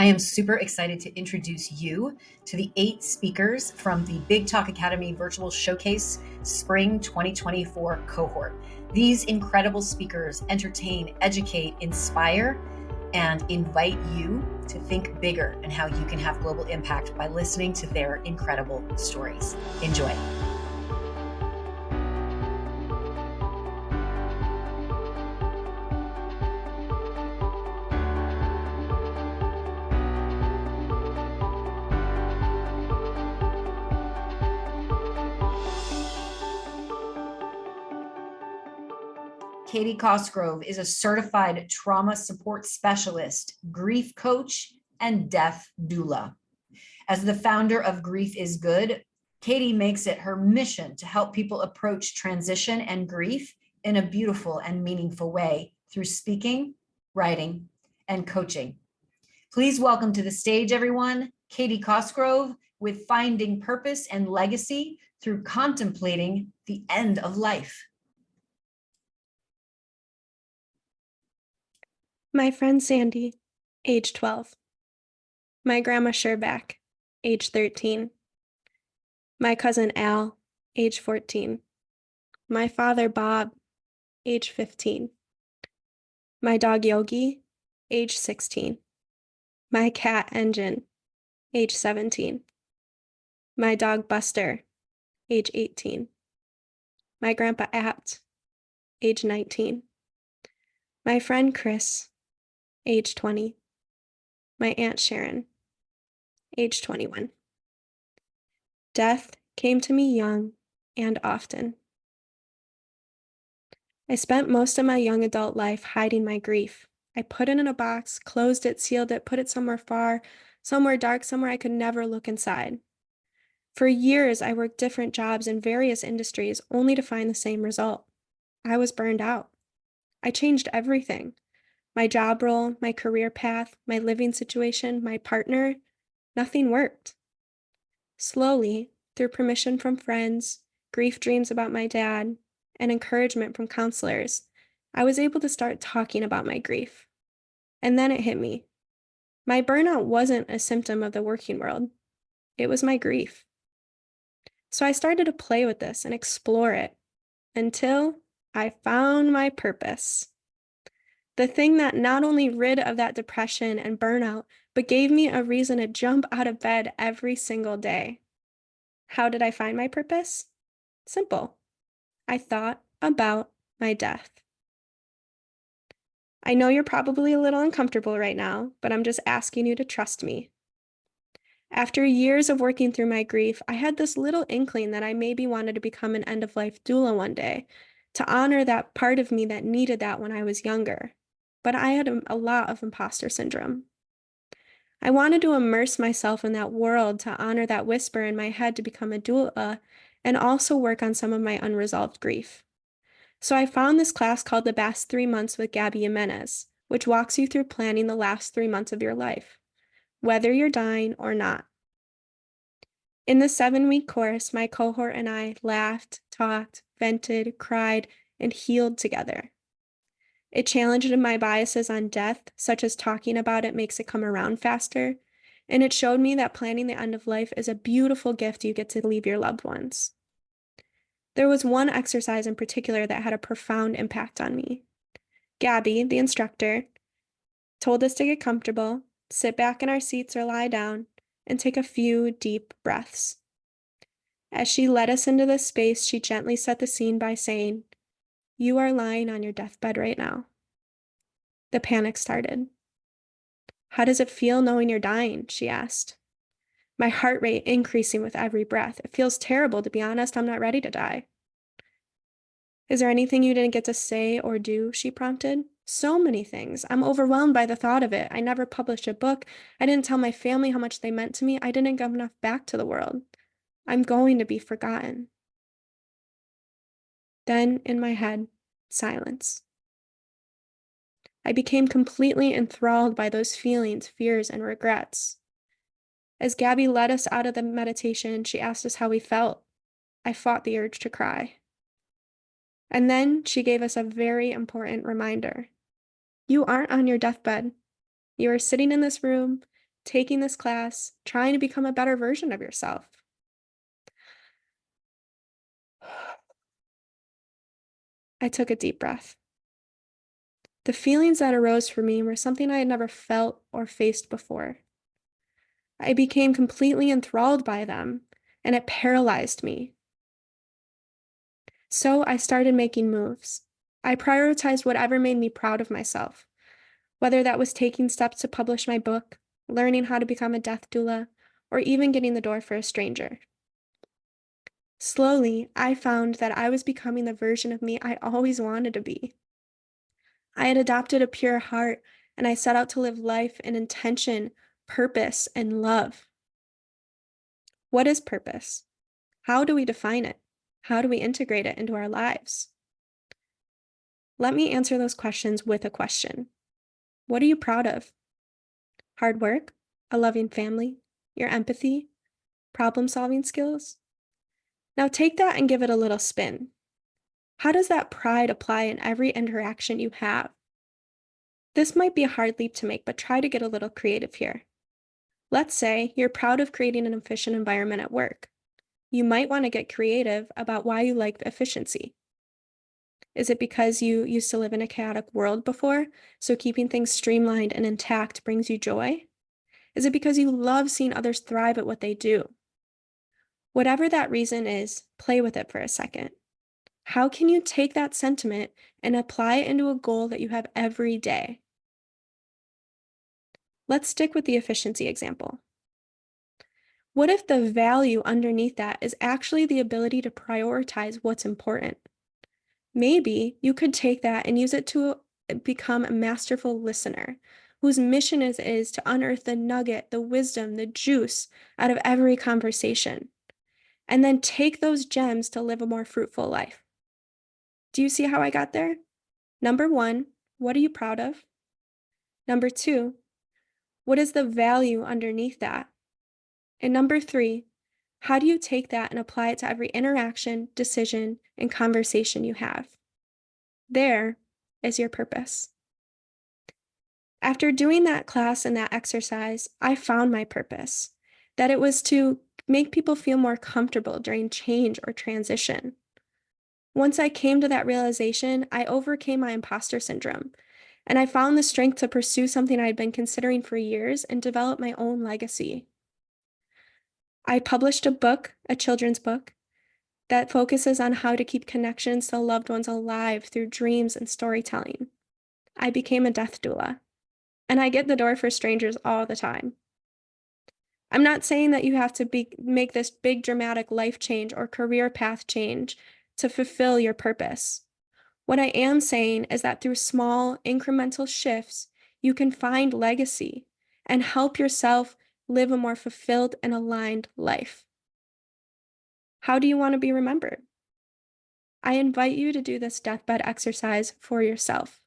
I am super excited to introduce you to the 8 speakers from the Big Talk Academy Virtual Showcase Spring 2024 cohort. These incredible speakers entertain, educate, inspire, and invite you to think bigger and how you can have global impact by listening to their incredible stories. Enjoy. Katie Cosgrove is a certified trauma support specialist, grief coach, and death doula. As the founder of Grief is Good, Katie makes it her mission to help people approach transition and grief in a beautiful and meaningful way through speaking, writing, and coaching. Please welcome to the stage, everyone, Katie Cosgrove with Finding Purpose and Legacy through Contemplating the End of Life. My friend Sandy, age 12. My grandma Sherback, age 13. My cousin Al, age 14. My father Bob, age 15. My dog Yogi, age 16. My cat Engine, age 17. My dog Buster, age 18. My grandpa Apt, age 19. My friend Chris, age 20. My Aunt Sharon, age 21. Death came to me young and often. I spent most of my young adult life hiding my grief. I put it in a box, closed it, sealed it, put it somewhere far, somewhere dark, somewhere I could never look inside. For years, I worked different jobs in various industries only to find the same result. I was burned out. I changed everything. My job role, my career path, my living situation, my partner, nothing worked. Slowly, through permission from friends, grief dreams about my dad, and encouragement from counselors, I was able to start talking about my grief. And then it hit me. My burnout wasn't a symptom of the working world. It was my grief. So I started to play with this and explore it until I found my purpose. The thing that not only rid of that depression and burnout, but gave me a reason to jump out of bed every single day. How did I find my purpose? Simple. I thought about my death. I know you're probably a little uncomfortable right now, but I'm just asking you to trust me. After years of working through my grief, I had this little inkling that I maybe wanted to become an end-of-life doula one day, to honor that part of me that needed that when I was younger. But I had a lot of imposter syndrome. I wanted to immerse myself in that world to honor that whisper in my head to become a doula and also work on some of my unresolved grief. So I found this class called The Best 3 Months with Gabby Jimenez, which walks you through planning the last 3 months of your life, whether you're dying or not. In the 7-week course, my cohort and I laughed, talked, vented, cried, and healed together. It challenged my biases on death, such as talking about it makes it come around faster, and it showed me that planning the end of life is a beautiful gift you get to leave your loved ones. There was one exercise in particular that had a profound impact on me. Gabby, the instructor, told us to get comfortable, sit back in our seats or lie down, and take a few deep breaths. As she led us into this space, she gently set the scene by saying, "You are lying on your deathbed right now." The panic started. "How does it feel knowing you're dying?" she asked. My heart rate increasing with every breath. It feels terrible, to be honest. I'm not ready to die. "Is there anything you didn't get to say or do?" she prompted. "So many things. I'm overwhelmed by the thought of it. I never published a book. I didn't tell my family how much they meant to me. I didn't give enough back to the world. I'm going to be forgotten." Then, in my head, silence. I became completely enthralled by those feelings, fears, and regrets. As Gabby led us out of the meditation, she asked us how we felt. I fought the urge to cry. And then she gave us a very important reminder. You aren't on your deathbed. You are sitting in this room, taking this class, trying to become a better version of yourself. I took a deep breath. The feelings that arose for me were something I had never felt or faced before. I became completely enthralled by them, and it paralyzed me. So I started making moves. I prioritized whatever made me proud of myself, whether that was taking steps to publish my book, learning how to become a death doula, or even getting the door for a stranger. Slowly, I found that I was becoming the version of me I always wanted to be. I had adopted a pure heart, and I set out to live life in intention, purpose, and love. What is purpose? How do we define it? How do we integrate it into our lives? Let me answer those questions with a question. What are you proud of? Hard work? A loving family? Your empathy? Problem-solving skills? Now take that and give it a little spin. How does that pride apply in every interaction you have? This might be a hard leap to make, but try to get a little creative here. Let's say you're proud of creating an efficient environment at work. You might want to get creative about why you like efficiency. Is it because you used to live in a chaotic world before, so keeping things streamlined and intact brings you joy? Is it because you love seeing others thrive at what they do? Whatever that reason is, play with it for a second. How can you take that sentiment and apply it into a goal that you have every day? Let's stick with the efficiency example. What if the value underneath that is actually the ability to prioritize what's important? Maybe you could take that and use it to become a masterful listener whose mission is to unearth the nugget, the wisdom, the juice out of every conversation, and then take those gems to live a more fruitful life. Do you see how I got there? Number 1, what are you proud of? Number 2, what is the value underneath that? And number 3, how do you take that and apply it to every interaction, decision, and conversation you have? There is your purpose. After doing that class and that exercise, I found my purpose, that it was to make people feel more comfortable during change or transition. Once I came to that realization, I overcame my imposter syndrome, and I found the strength to pursue something I had been considering for years and develop my own legacy. I published a book, a children's book, that focuses on how to keep connections to loved ones alive through dreams and storytelling. I became a death doula, and I get the door for strangers all the time. I'm not saying that you have to make this big dramatic life change or career path change to fulfill your purpose. What I am saying is that through small, incremental shifts, you can find legacy and help yourself live a more fulfilled and aligned life. How do you want to be remembered? I invite you to do this deathbed exercise for yourself.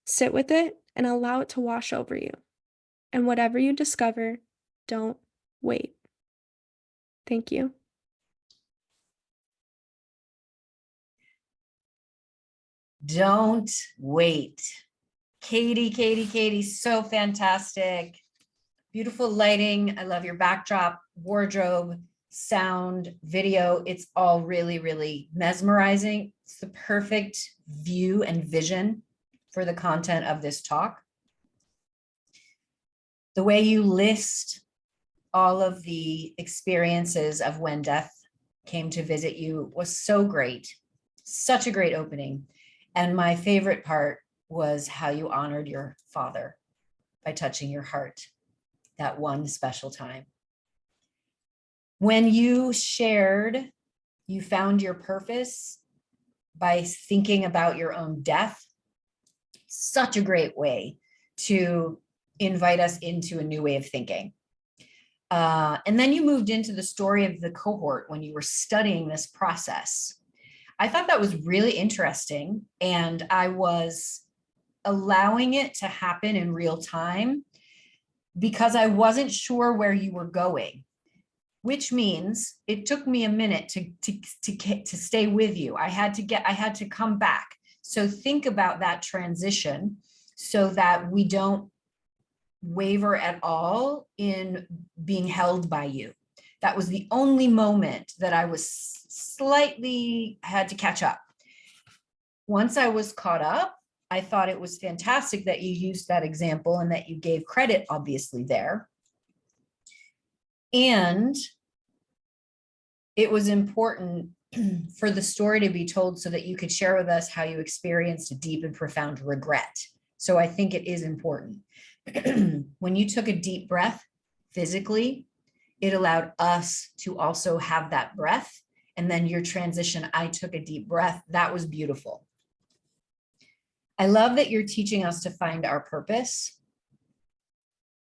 Sit with it and allow it to wash over you. And whatever you discover, don't wait. Thank you. Don't wait. Katie, so fantastic. Beautiful lighting. I love your backdrop, wardrobe, sound, video. It's all really, really mesmerizing. It's the perfect view and vision for the content of this talk. The way you list all of the experiences of when death came to visit you was so great. Such a great opening. And my favorite part was how you honored your father by touching your heart that one special time. When you shared, you found your purpose by thinking about your own death, such a great way to invite us into a new way of thinking. And then you moved into the story of the cohort when you were studying this process. I thought that was really interesting, and I was allowing it to happen in real time because I wasn't sure where you were going, which means it took me a minute to stay with you. I had to come back. So think about that transition so that we don't waver at all in being held by you. That was the only moment that I was slightly had to catch up. Once I was caught up, I thought it was fantastic that you used that example and that you gave credit, obviously, there. And it was important for the story to be told so that you could share with us how you experienced a deep and profound regret. So I think it is important. When you took a deep breath physically, it allowed us to also have that breath. And then your transition, I took a deep breath. That was beautiful. I love that you're teaching us to find our purpose.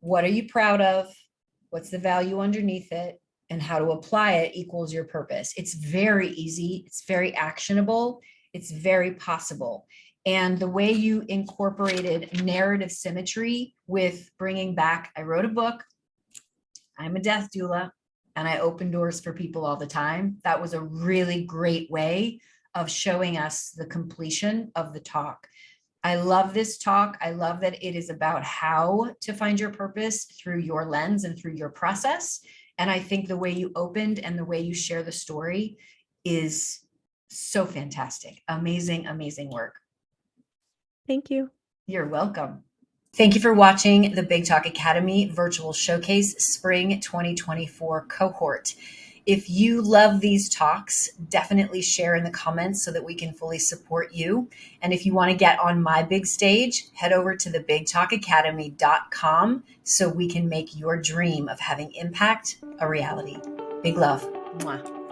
What are you proud of? What's the value underneath it? And how to apply it equals your purpose. It's very easy. It's very actionable. It's very possible. And the way you incorporated narrative symmetry with bringing back, I wrote a book, I'm a death doula, and I open doors for people all the time. That was a really great way of showing us the completion of the talk. I love this talk. I love that it is about how to find your purpose through your lens and through your process. And I think the way you opened and the way you share the story is so fantastic. Amazing, amazing work. Thank you. You're welcome. Thank you for watching the Big Talk Academy Virtual Showcase Spring 2024 cohort. If you love these talks, definitely share in the comments so that we can fully support you. And if you want to get on my big stage, head over to thebigtalkacademy.com so we can make your dream of having impact a reality. Big love. Mwah.